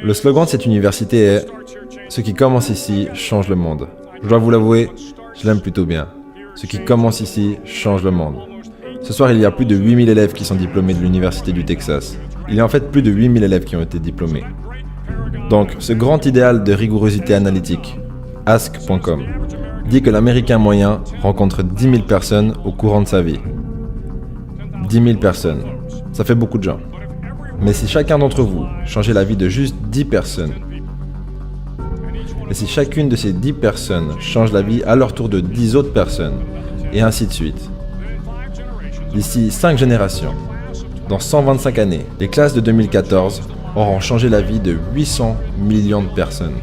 Le slogan de cette université est « Ce qui commence ici change le monde ». Je dois vous l'avouer, je l'aime plutôt bien. Ce qui commence ici change le monde. Ce soir, il y a plus de 8000 élèves qui sont diplômés de l'Université du Texas. Il y a en fait plus de 8000 élèves qui ont été diplômés. Donc, ce grand idéal de rigorosité analytique, ask.com, dit que l'Américain moyen rencontre 10 000 personnes au courant de sa vie. 10 000 personnes, ça fait beaucoup de gens. Mais si chacun d'entre vous changeait la vie de juste 10 personnes, et si chacune de ces 10 personnes change la vie à leur tour de 10 autres personnes, et ainsi de suite, d'ici 5 générations, dans 125 années, les classes de 2014 auront changé la vie de 800 millions de personnes.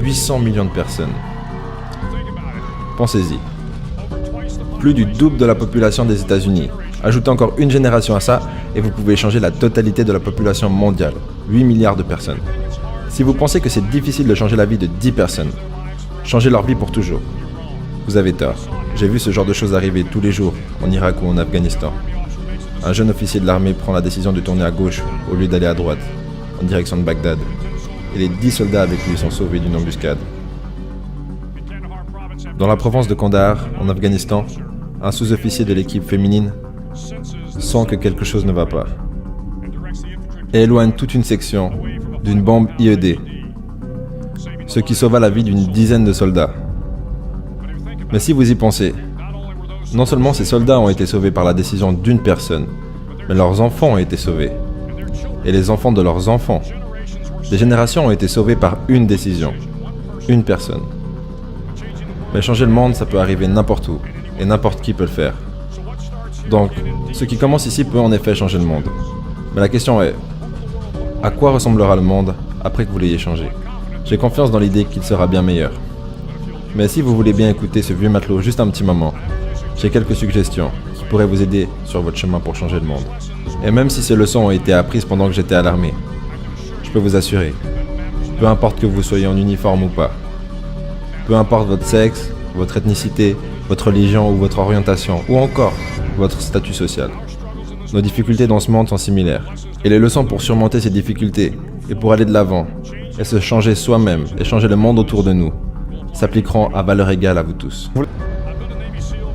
800 millions de personnes. Pensez-y. Plus du double de la population des États-Unis. Ajoutez encore une génération à ça et vous pouvez changer la totalité de la population mondiale. 8 milliards de personnes. Si vous pensez que c'est difficile de changer la vie de 10 personnes, changer leur vie pour toujours, vous avez tort. J'ai vu ce genre de choses arriver tous les jours en Irak ou en Afghanistan. Un jeune officier de l'armée prend la décision de tourner à gauche au lieu d'aller à droite, en direction de Bagdad. Et les 10 soldats avec lui sont sauvés d'une embuscade. Dans la province de Kandahar, en Afghanistan, un sous-officier de l'équipe féminine sent que quelque chose ne va pas et éloigne toute une section d'une bombe IED, ce qui sauva la vie d'une dizaine de soldats. Mais si vous y pensez, non seulement ces soldats ont été sauvés par la décision d'une personne, mais leurs enfants ont été sauvés. Et les enfants de leurs enfants. Des générations ont été sauvées par une décision, une personne. Mais changer le monde, ça peut arriver n'importe où, et n'importe qui peut le faire. Donc, ce qui commence ici peut en effet changer le monde. Mais la question est, à quoi ressemblera le monde après que vous l'ayez changé? J'ai confiance dans l'idée qu'il sera bien meilleur. Mais si vous voulez bien écouter ce vieux matelot juste un petit moment, j'ai quelques suggestions qui pourraient vous aider sur votre chemin pour changer le monde. Et même si ces leçons ont été apprises pendant que j'étais à l'armée, je peux vous assurer, peu importe que vous soyez en uniforme ou pas, peu importe votre sexe, votre ethnicité, votre religion ou votre orientation, ou encore votre statut social, nos difficultés dans ce monde sont similaires. Et les leçons pour surmonter ces difficultés, et pour aller de l'avant, et se changer soi-même, et changer le monde autour de nous, s'appliqueront à valeur égale à vous tous.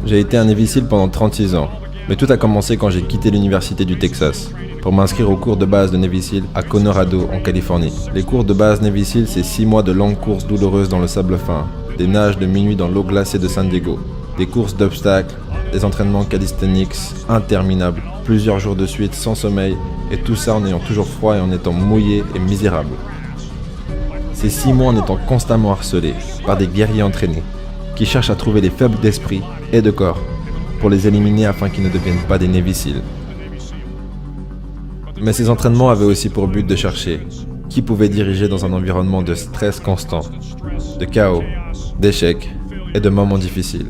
J'ai été un Navy SEAL pendant 36 ans, mais tout a commencé quand j'ai quitté l'Université du Texas pour m'inscrire aux cours de base de Navy SEAL à Colorado, en Californie. Les cours de base Navy SEAL, c'est 6 mois de longues courses douloureuses dans le sable fin, des nages de minuit dans l'eau glacée de San Diego, des courses d'obstacles, des entraînements calisthenics interminables, plusieurs jours de suite sans sommeil, et tout ça en ayant toujours froid et en étant mouillé et misérable. Ces 6 mois en étant constamment harcelés par des guerriers entraînés, qui cherchent à trouver les faibles d'esprit et de corps pour les éliminer afin qu'ils ne deviennent pas des Navy SEAL. Mais ces entraînements avaient aussi pour but de chercher qui pouvait diriger dans un environnement de stress constant, de chaos, d'échecs et de moments difficiles.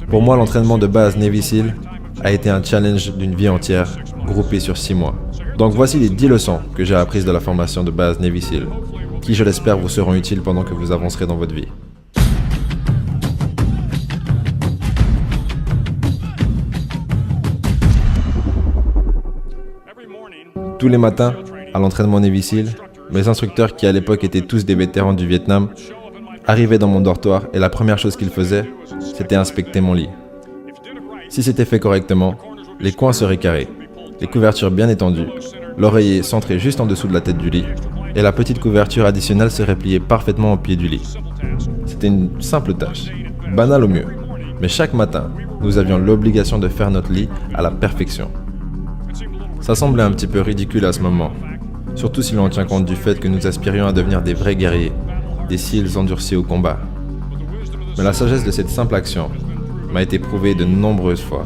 Pour moi, l'entraînement de base Navy SEAL a été un challenge d'une vie entière, groupé sur 6 mois. Donc voici les 10 leçons que j'ai apprises de la formation de base Navy SEAL, qui je l'espère vous seront utiles pendant que vous avancerez dans votre vie. Tous les matins, à l'entraînement Navy SEAL, mes instructeurs, qui à l'époque étaient tous des vétérans du Vietnam, arrivaient dans mon dortoir et la première chose qu'ils faisaient, c'était inspecter mon lit. Si c'était fait correctement, les coins seraient carrés, les couvertures bien étendues, l'oreiller centré juste en dessous de la tête du lit, et la petite couverture additionnelle serait pliée parfaitement au pied du lit. C'était une simple tâche, banale au mieux, mais chaque matin, nous avions l'obligation de faire notre lit à la perfection. Ça semblait un petit peu ridicule à ce moment, surtout si l'on tient compte du fait que nous aspirions à devenir des vrais guerriers, des SEALs endurcis au combat. Mais la sagesse de cette simple action m'a été prouvée de nombreuses fois.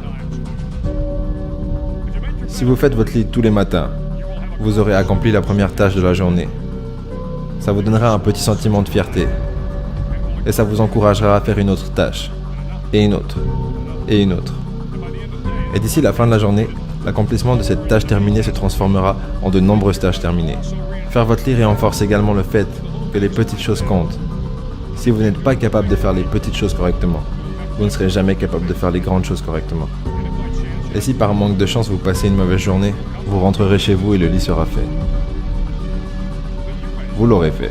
Si vous faites votre lit tous les matins, vous aurez accompli la première tâche de la journée. Ça vous donnera un petit sentiment de fierté. Et ça vous encouragera à faire une autre tâche, et une autre, et une autre. Et d'ici la fin de la journée, l'accomplissement de cette tâche terminée se transformera en de nombreuses tâches terminées. Faire votre lit renforce également le fait que les petites choses comptent. Si vous n'êtes pas capable de faire les petites choses correctement, vous ne serez jamais capable de faire les grandes choses correctement. Et si par manque de chance vous passez une mauvaise journée, vous rentrerez chez vous et le lit sera fait. Vous l'aurez fait.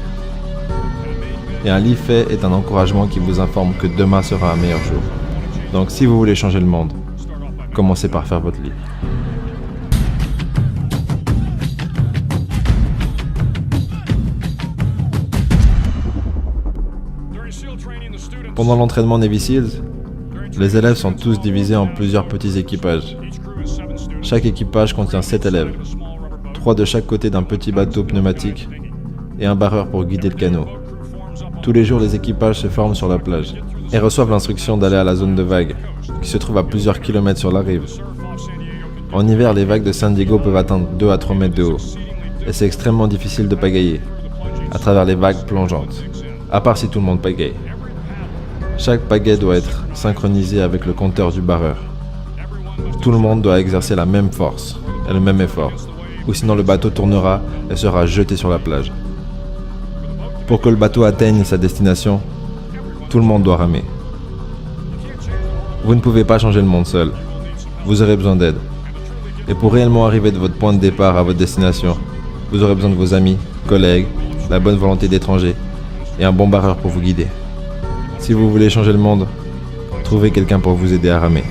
Et un lit fait est un encouragement qui vous informe que demain sera un meilleur jour. Donc si vous voulez changer le monde, commencez par faire votre lit. Pendant l'entraînement Navy Seals, les élèves sont tous divisés en plusieurs petits équipages. Chaque équipage contient 7 élèves, 3 de chaque côté d'un petit bateau pneumatique et un barreur pour guider le canot. Tous les jours, les équipages se forment sur la plage et reçoivent l'instruction d'aller à la zone de vagues, qui se trouve à plusieurs kilomètres sur la rive. En hiver, les vagues de San Diego peuvent atteindre 2 à 3 mètres de haut, et c'est extrêmement difficile de pagayer, à travers les vagues plongeantes, à part si tout le monde pagaie. Chaque pagaie doit être synchronisé avec le compteur du barreur. Tout le monde doit exercer la même force et le même effort, ou sinon le bateau tournera et sera jeté sur la plage. Pour que le bateau atteigne sa destination, tout le monde doit ramer. Vous ne pouvez pas changer le monde seul. Vous aurez besoin d'aide. Et pour réellement arriver de votre point de départ à votre destination, vous aurez besoin de vos amis, collègues, la bonne volonté d'étrangers et un bon barreur pour vous guider. Si vous voulez changer le monde, trouvez quelqu'un pour vous aider à ramer.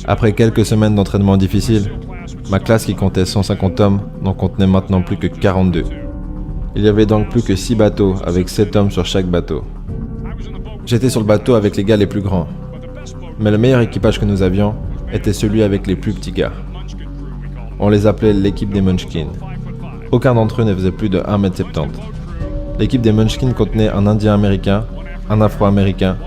Après quelques semaines d'entraînement difficile, ma classe qui comptait 150 hommes n'en contenait maintenant plus que 42. Il y avait donc plus que 6 bateaux avec 7 hommes sur chaque bateau. J'étais sur le bateau avec les gars les plus grands, mais le meilleur équipage que nous avions était celui avec les plus petits gars. On les appelait l'équipe des Munchkins. Aucun d'entre eux ne faisait plus de 1,70 m. L'équipe des Munchkins contenait un Indien américain, un Afro-américain,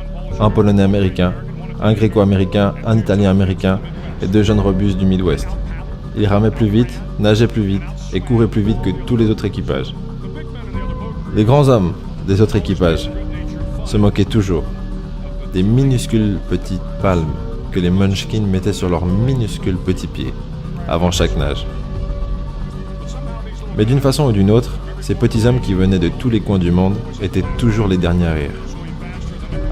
un Polonais américain, un Gréco-américain, un Italien américain et 2 jeunes robustes du Midwest. Ils ramaient plus vite, nageaient plus vite et couraient plus vite que tous les autres équipages. Les grands hommes des autres équipages se moquaient toujours des minuscules petites palmes que les Munchkins mettaient sur leurs minuscules petits pieds avant chaque nage. Mais d'une façon ou d'une autre, ces petits hommes qui venaient de tous les coins du monde étaient toujours les derniers à rire,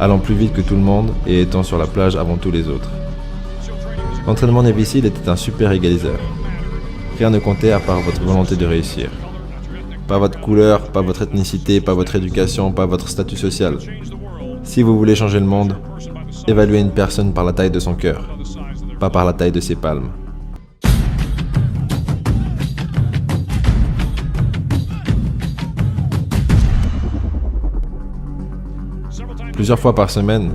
allant plus vite que tout le monde et étant sur la plage avant tous les autres. L'entraînement Navy Seal était un super égaliseur. Rien ne comptait à part votre volonté de réussir. Pas votre couleur, pas votre ethnicité, pas votre éducation, pas votre statut social. Si vous voulez changer le monde, évaluez une personne par la taille de son cœur, pas par la taille de ses palmes. Plusieurs fois par semaine,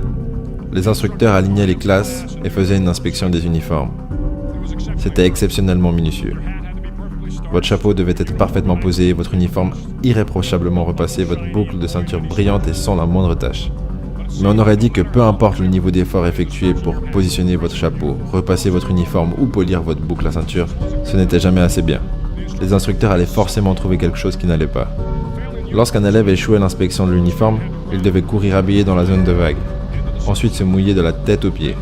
les instructeurs alignaient les classes et faisaient une inspection des uniformes. C'était exceptionnellement minutieux. Votre chapeau devait être parfaitement posé, votre uniforme irréprochablement repassé, votre boucle de ceinture brillante et sans la moindre tache. Mais on aurait dit que peu importe le niveau d'effort effectué pour positionner votre chapeau, repasser votre uniforme ou polir votre boucle à ceinture, ce n'était jamais assez bien. Les instructeurs allaient forcément trouver quelque chose qui n'allait pas. Lorsqu'un élève échouait à l'inspection de l'uniforme, il devait courir habillé dans la zone de vague, ensuite se mouiller de la tête aux pieds,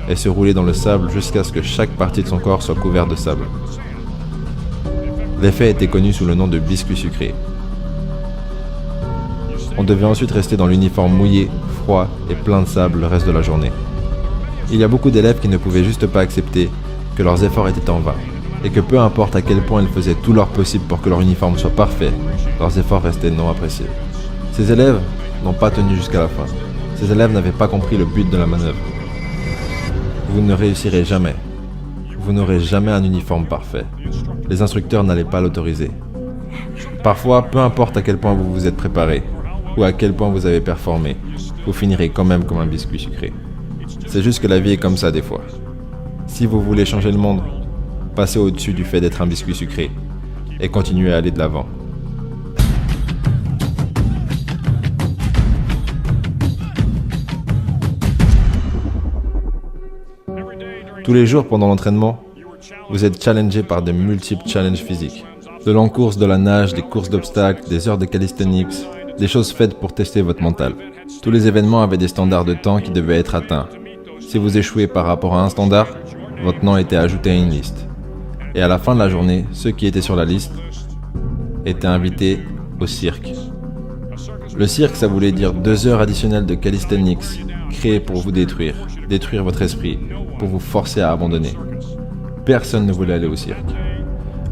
et se rouler dans le sable jusqu'à ce que chaque partie de son corps soit couverte de sable. L'effet était connu sous le nom de biscuit sucré. On devait ensuite rester dans l'uniforme mouillé, froid et plein de sable le reste de la journée. Il y a beaucoup d'élèves qui ne pouvaient juste pas accepter que leurs efforts étaient en vain, et que peu importe à quel point ils faisaient tout leur possible pour que leur uniforme soit parfait, leurs efforts restaient non appréciés. Ces élèves n'ont pas tenu jusqu'à la fin. Ces élèves n'avaient pas compris le but de la manœuvre. Vous ne réussirez jamais. Vous n'aurez jamais un uniforme parfait. Les instructeurs n'allaient pas l'autoriser. Parfois, peu importe à quel point vous vous êtes préparé, ou à quel point vous avez performé, vous finirez quand même comme un biscuit sucré. C'est juste que la vie est comme ça des fois. Si vous voulez changer le monde, passez au-dessus du fait d'être un biscuit sucré et continuez à aller de l'avant. Tous les jours pendant l'entraînement, vous êtes challengé par de multiples challenges physiques. De longues courses, de la nage, des courses d'obstacles, des heures de calisthenics, des choses faites pour tester votre mental. Tous les événements avaient des standards de temps qui devaient être atteints. Si vous échouez par rapport à un standard, votre nom était ajouté à une liste. Et à la fin de la journée, ceux qui étaient sur la liste étaient invités au cirque. Le cirque, ça voulait dire 2 heures additionnelles de calisthenics, créées pour vous détruire votre esprit, pour vous forcer à abandonner. Personne ne voulait aller au cirque.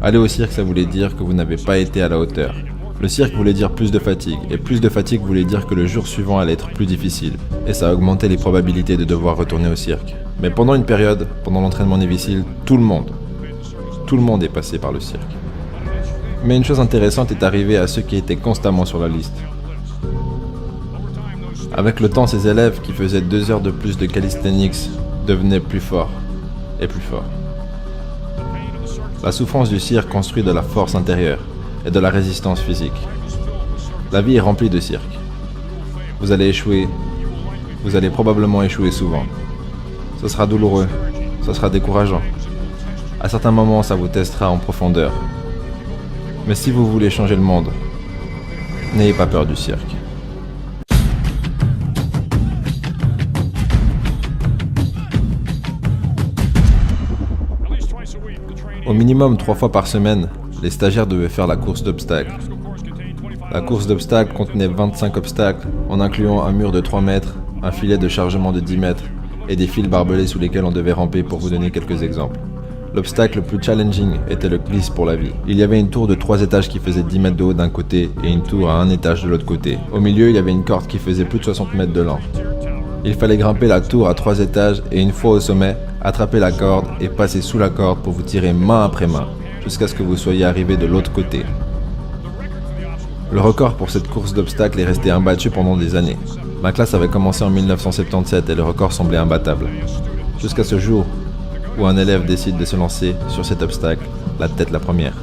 Aller au cirque, ça voulait dire que vous n'avez pas été à la hauteur. Le cirque voulait dire plus de fatigue, et plus de fatigue voulait dire que le jour suivant allait être plus difficile, et ça augmentait les probabilités de devoir retourner au cirque. Mais pendant une période, pendant l'entraînement Navy Seal, tout le monde est passé par le cirque. Mais une chose intéressante est arrivée à ceux qui étaient constamment sur la liste. Avec le temps, ces élèves qui faisaient 2 heures de plus de calisthenics devenaient plus forts et plus forts. La souffrance du cirque construit de la force intérieure et de la résistance physique. La vie est remplie de cirques. Vous allez échouer, vous allez probablement échouer souvent. Ce sera douloureux, ce sera décourageant. À certains moments, ça vous testera en profondeur. Mais si vous voulez changer le monde, n'ayez pas peur du cirque. Au minimum 3 fois par semaine, les stagiaires devaient faire la course d'obstacles. La course d'obstacles contenait 25 obstacles, en incluant un mur de 3 mètres, un filet de chargement de 10 mètres et des fils barbelés sous lesquels on devait ramper pour vous donner quelques exemples. L'obstacle le plus challenging était le glisse pour la vie. Il y avait une tour de 3 étages qui faisait 10 mètres de haut d'un côté et une tour à 1 étage de l'autre côté. Au milieu, il y avait une corde qui faisait plus de 60 mètres de long. Il fallait grimper la tour à 3 étages et une fois au sommet, attraper la corde et passer sous la corde pour vous tirer main après main, jusqu'à ce que vous soyez arrivé de l'autre côté. Le record pour cette course d'obstacles est resté imbattu pendant des années. Ma classe avait commencé en 1977 et le record semblait imbattable. Jusqu'à ce jour où un élève décide de se lancer sur cet obstacle, la tête la première.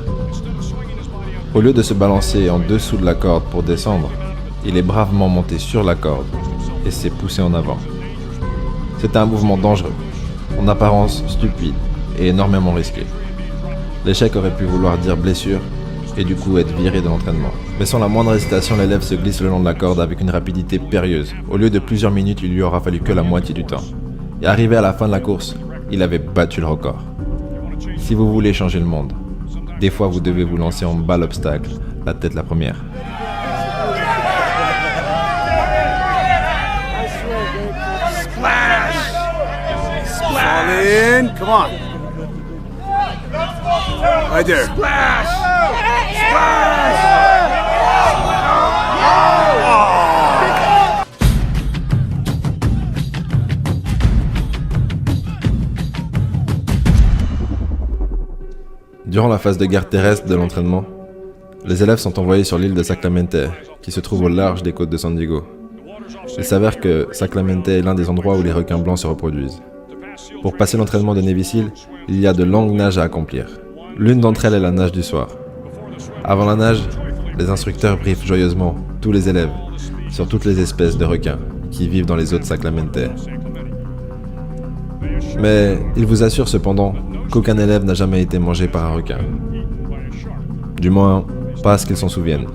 Au lieu de se balancer en dessous de la corde pour descendre, il est bravement monté sur la corde et s'est poussé en avant. C'était un mouvement dangereux, en apparence stupide et énormément risqué. L'échec aurait pu vouloir dire blessure et du coup être viré de l'entraînement. Mais sans la moindre hésitation, l'élève se glisse le long de la corde avec une rapidité périlleuse. Au lieu de plusieurs minutes, il lui aura fallu que la moitié du temps. Et arrivé à la fin de la course, il avait battu le record. Si vous voulez changer le monde, des fois vous devez vous lancer en bas l'obstacle, la tête la première. All in. Come on. Right there. Splash! Durant la phase de guerre terrestre de l'entraînement, les élèves sont envoyés sur l'île de Sacramento, qui se trouve au large des côtes de San Diego. Il s'avère que Sacramento est l'un des endroits où les requins blancs se reproduisent. Pour passer l'entraînement de Navy Seal, il y a de longues nages à accomplir. L'une d'entre elles est la nage du soir. Avant la nage, les instructeurs briefent joyeusement tous les élèves sur toutes les espèces de requins qui vivent dans les eaux de Sacramento. Mais ils vous assurent cependant qu'aucun élève n'a jamais été mangé par un requin. Du moins, pas à ce qu'ils s'en souviennent.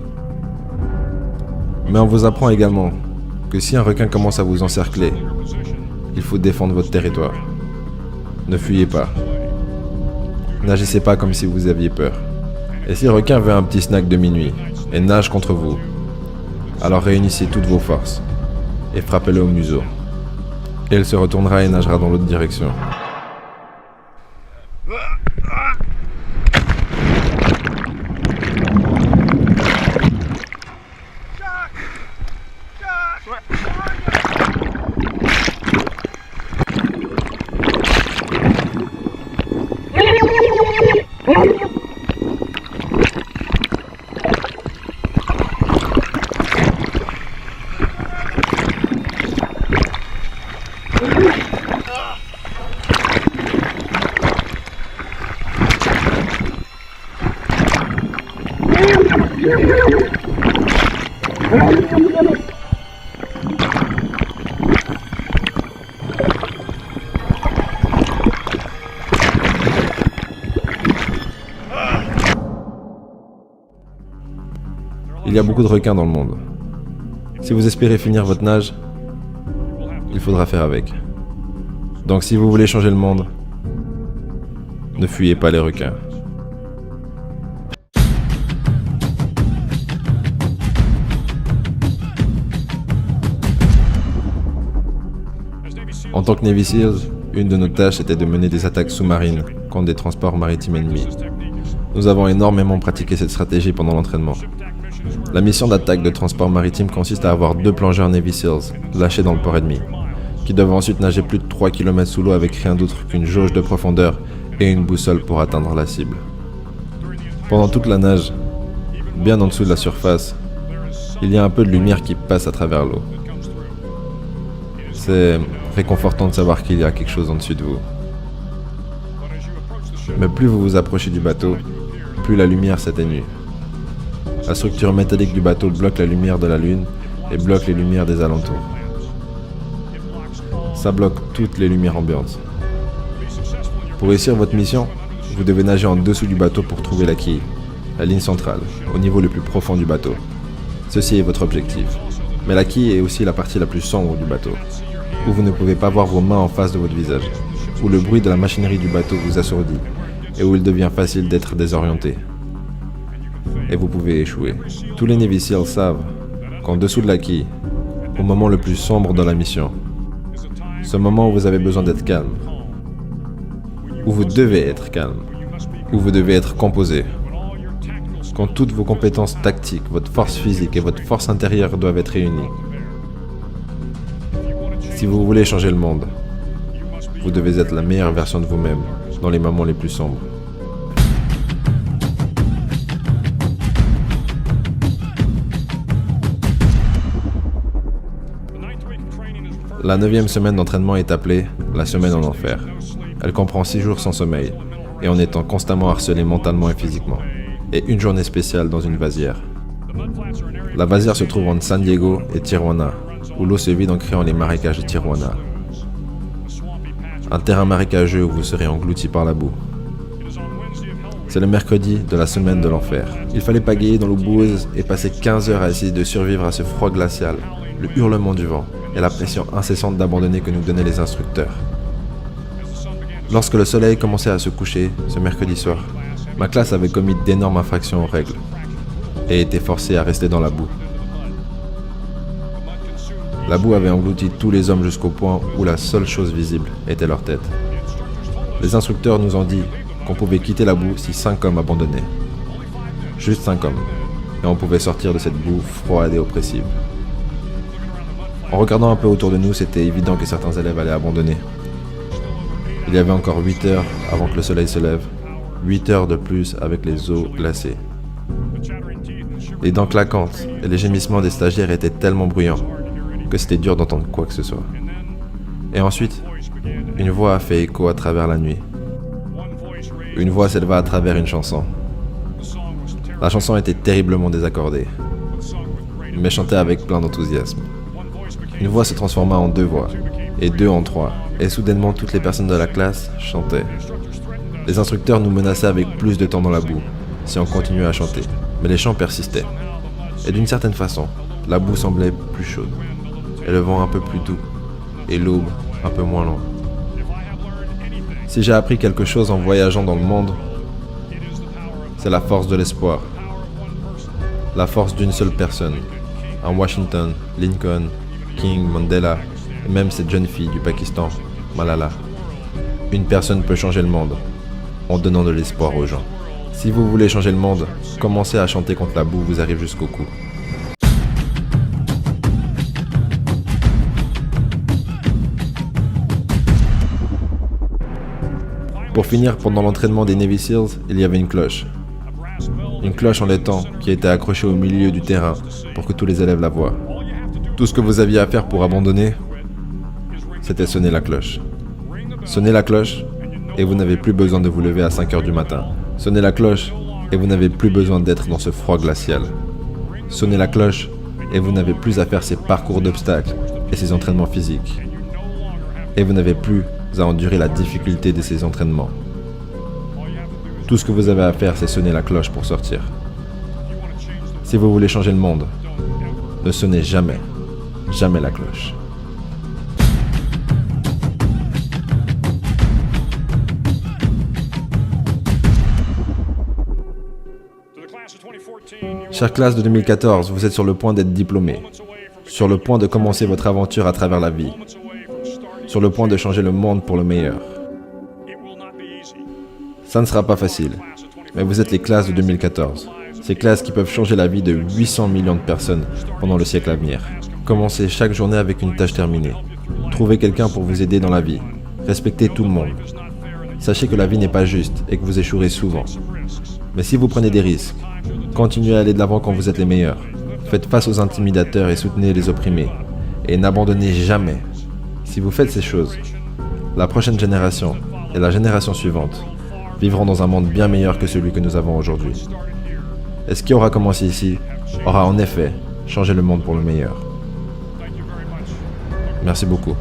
Mais on vous apprend également que si un requin commence à vous encercler, il faut défendre votre territoire. Ne fuyez pas. N'agissez pas comme si vous aviez peur. Et si le requin veut un petit snack de minuit et nage contre vous, alors réunissez toutes vos forces et frappez-le au museau. Et il se retournera et nagera dans l'autre direction. Il y a beaucoup de requins dans le monde. Si vous espérez finir votre nage, il faudra faire avec. Donc si vous voulez changer le monde, ne fuyez pas les requins. En tant que Navy SEALs, une de nos tâches était de mener des attaques sous-marines contre des transports maritimes ennemis. Nous avons énormément pratiqué cette stratégie pendant l'entraînement. La mission d'attaque de transport maritime consiste à avoir 2 plongeurs Navy SEALs lâchés dans le port ennemi, qui doivent ensuite nager plus de 3 km sous l'eau avec rien d'autre qu'une jauge de profondeur et une boussole pour atteindre la cible. Pendant toute la nage, bien en dessous de la surface, il y a un peu de lumière qui passe à travers l'eau. C'est réconfortant de savoir qu'il y a quelque chose en dessus de vous. Mais plus vous vous approchez du bateau, plus la lumière s'atténue. La structure métallique du bateau bloque la lumière de la lune et bloque les lumières des alentours. Ça bloque toutes les lumières ambiantes. Pour réussir votre mission, vous devez nager en dessous du bateau pour trouver la quille, la ligne centrale, au niveau le plus profond du bateau. Ceci est votre objectif. Mais la quille est aussi la partie la plus sombre du bateau, où vous ne pouvez pas voir vos mains en face de votre visage, où le bruit de la machinerie du bateau vous assourdit, et où il devient facile d'être désorienté. Et vous pouvez échouer. Tous les Navy SEALs savent qu'en dessous de la quille, au moment le plus sombre de la mission, ce moment où vous avez besoin d'être calme, où vous devez être calme, où vous devez être composé, quand toutes vos compétences tactiques, votre force physique et votre force intérieure doivent être réunies. Si vous voulez changer le monde, vous devez être la meilleure version de vous-même dans les moments les plus sombres. La 9e semaine d'entraînement est appelée la semaine en enfer. Elle comprend 6 jours sans sommeil et en étant constamment harcelé mentalement et physiquement. Et une journée spéciale dans une vasière. La vasière se trouve entre San Diego et Tijuana, où l'eau se vide en créant les marécages de Tijuana. Un terrain marécageux où vous serez englouti par la boue. C'est le mercredi de la semaine de l'enfer. Il fallait pagayer dans l'eau boueuse et passer 15 heures à essayer de survivre à ce froid glacial, le hurlement du vent et la pression incessante d'abandonner que nous donnaient les instructeurs. Lorsque le soleil commençait à se coucher, ce mercredi soir, ma classe avait commis d'énormes infractions aux règles et était forcée à rester dans la boue. La boue avait englouti tous les hommes jusqu'au point où la seule chose visible était leur tête. Les instructeurs nous ont dit qu'on pouvait quitter la boue si 5 hommes abandonnaient. Juste 5 hommes. Et on pouvait sortir de cette boue froide et oppressive. En regardant un peu autour de nous, c'était évident que certains élèves allaient abandonner. Il y avait encore 8 heures avant que le soleil se lève. 8 heures de plus avec les eaux glacées. Les dents claquantes et les gémissements des stagiaires étaient tellement bruyants que c'était dur d'entendre quoi que ce soit. Et ensuite, une voix a fait écho à travers la nuit. Une voix s'éleva à travers une chanson. La chanson était terriblement désaccordée, mais chantait avec plein d'enthousiasme. Une voix se transforma en 2 voix, et 2 en 3, et soudainement toutes les personnes de la classe chantaient. Les instructeurs nous menaçaient avec plus de temps dans la boue, si on continuait à chanter, mais les chants persistaient. Et d'une certaine façon, la boue semblait plus chaude, et le vent un peu plus doux, et l'aube un peu moins loin. Si j'ai appris quelque chose en voyageant dans le monde, c'est la force de l'espoir. La force d'une seule personne. Un Washington, Lincoln, King, Mandela, et même cette jeune fille du Pakistan, Malala. Une personne peut changer le monde, en donnant de l'espoir aux gens. Si vous voulez changer le monde, commencez à chanter quand la boue vous arrive jusqu'au cou. Pour finir, pendant l'entraînement des Navy SEALs, il y avait une cloche. Une cloche en laiton qui était accrochée au milieu du terrain pour que tous les élèves la voient. Tout ce que vous aviez à faire pour abandonner, c'était sonner la cloche. Sonnez la cloche et vous n'avez plus besoin de vous lever à 5 heures du matin. Sonnez la cloche et vous n'avez plus besoin d'être dans ce froid glacial. Sonnez la cloche et vous n'avez plus à faire ces parcours d'obstacles et ces entraînements physiques. Et vous n'avez plus à endurer la difficulté de ces entraînements. Tout ce que vous avez à faire, c'est sonner la cloche pour sortir. Si vous voulez changer le monde, ne sonnez jamais, jamais la cloche. Chère classe de 2014, vous êtes sur le point d'être diplômé, sur le point de commencer votre aventure à travers la vie. sur le point de changer le monde pour le meilleur. Ça ne sera pas facile, mais vous êtes les classes de 2014. Ces classes qui peuvent changer la vie de 800 millions de personnes pendant le siècle à venir. Commencez chaque journée avec une tâche terminée. Trouvez quelqu'un pour vous aider dans la vie. Respectez tout le monde. Sachez que la vie n'est pas juste et que vous échouerez souvent. Mais si vous prenez des risques, continuez à aller de l'avant quand vous êtes les meilleurs. Faites face aux intimidateurs et soutenez les opprimés. Et n'abandonnez jamais. Si vous faites ces choses, la prochaine génération et la génération suivante vivront dans un monde bien meilleur que celui que nous avons aujourd'hui. Et ce qui aura commencé ici aura en effet changé le monde pour le meilleur. Merci beaucoup.